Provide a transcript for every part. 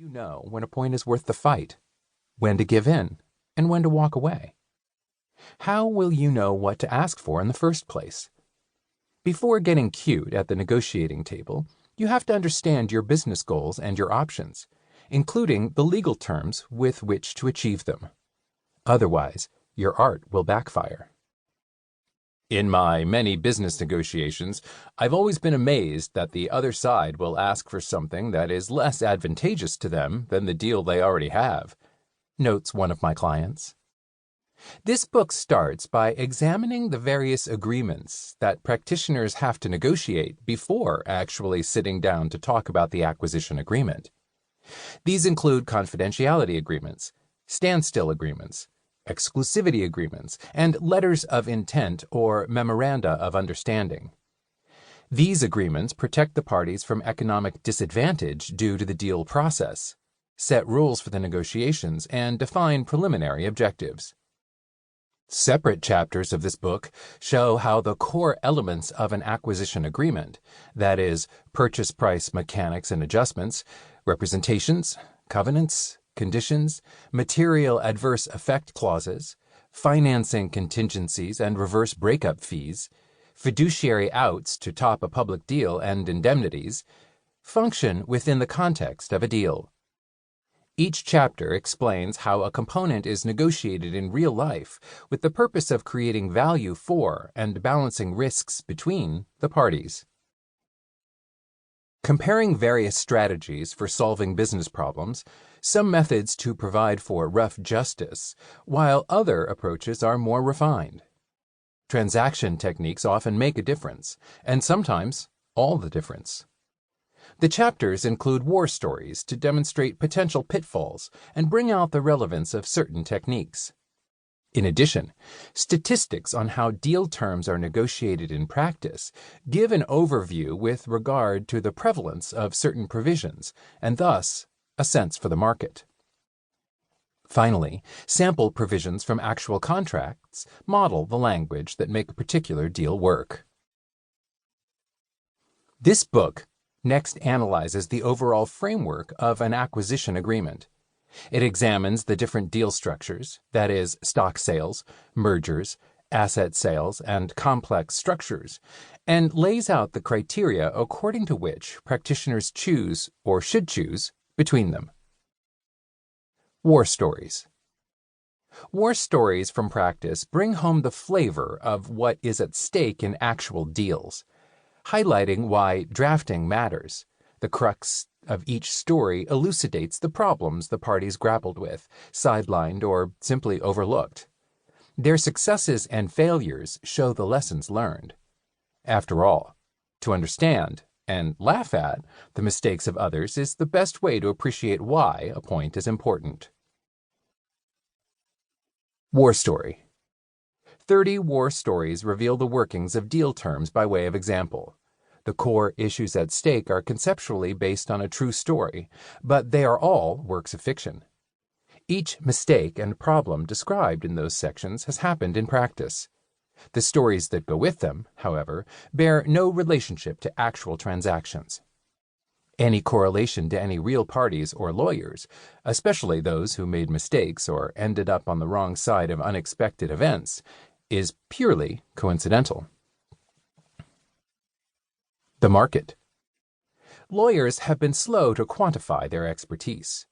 You know when a point is worth the fight, when to give in, and when to walk away. How will you know what to ask for in the first place? Before getting cued at the negotiating table, you have to understand your business goals and your options, including the legal terms with which to achieve them. Otherwise, your art will backfire. In my many business negotiations, I've always been amazed that the other side will ask for something that is less advantageous to them than the deal they already have, notes one of my clients. This book starts by examining the various agreements that practitioners have to negotiate before actually sitting down to talk about the acquisition agreement. These include confidentiality agreements, standstill agreements, exclusivity agreements, and letters of intent or memoranda of understanding. These agreements protect the parties from economic disadvantage due to the deal process, set rules for the negotiations, and define preliminary objectives. Separate chapters of this book show how the core elements of an acquisition agreement, that is, purchase price mechanics and adjustments, representations, covenants, conditions, material adverse effect clauses, financing contingencies and reverse breakup fees, fiduciary outs to top a public deal and indemnities, function within the context of a deal. Each chapter explains how a component is negotiated in real life with the purpose of creating value for and balancing risks between the parties. Comparing various strategies for solving business problems, some methods to provide for rough justice, while other approaches are more refined. Transaction techniques often make a difference, and sometimes all the difference. The chapters include war stories to demonstrate potential pitfalls and bring out the relevance of certain techniques. In addition, statistics on how deal terms are negotiated in practice give an overview with regard to the prevalence of certain provisions and thus a sense for the market. Finally, sample provisions from actual contracts model the language that make a particular deal work. This book next analyzes the overall framework of an acquisition agreement. It examines the different deal structures, that is, stock sales, mergers, asset sales, and complex structures, and lays out the criteria according to which practitioners choose or should choose between them. War stories. War stories from practice bring home the flavor of what is at stake in actual deals, highlighting why drafting matters. The crux of each story elucidates the problems the parties grappled with, sidelined, or simply overlooked. Their successes and failures show the lessons learned. After all, to understand and laugh at the mistakes of others is the best way to appreciate why a point is important. War story. 30 war stories reveal the workings of deal terms by way of example. The core issues at stake are conceptually based on a true story, but they are all works of fiction. Each mistake and problem described in those sections has happened in practice. The stories that go with them, however, bear no relationship to actual transactions. Any correlation to any real parties or lawyers, especially those who made mistakes or ended up on the wrong side of unexpected events, is purely coincidental. The market. Lawyers have been slow to quantify their expertise,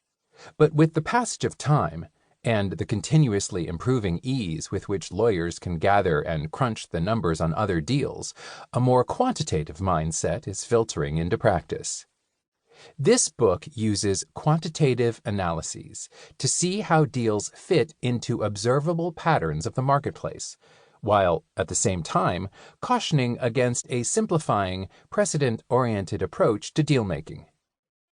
but with the passage of time and the continuously improving ease with which lawyers can gather and crunch the numbers on other deals, a more quantitative mindset is filtering into practice. This book uses quantitative analyses to see how deals fit into observable patterns of the marketplace, while at the same time cautioning against a simplifying, precedent-oriented approach to deal-making.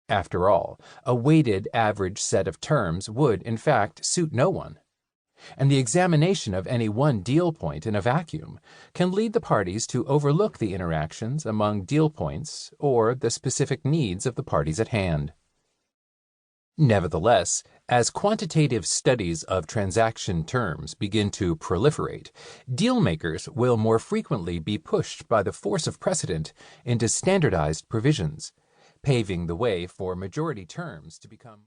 After all, a weighted average set of terms would, in fact, suit no one, and the examination of any one deal point in a vacuum can lead the parties to overlook the interactions among deal points or the specific needs of the parties at hand. Nevertheless, as quantitative studies of transaction terms begin to proliferate, deal-makers will more frequently be pushed by the force of precedent into standardized provisions, paving the way for majority terms to become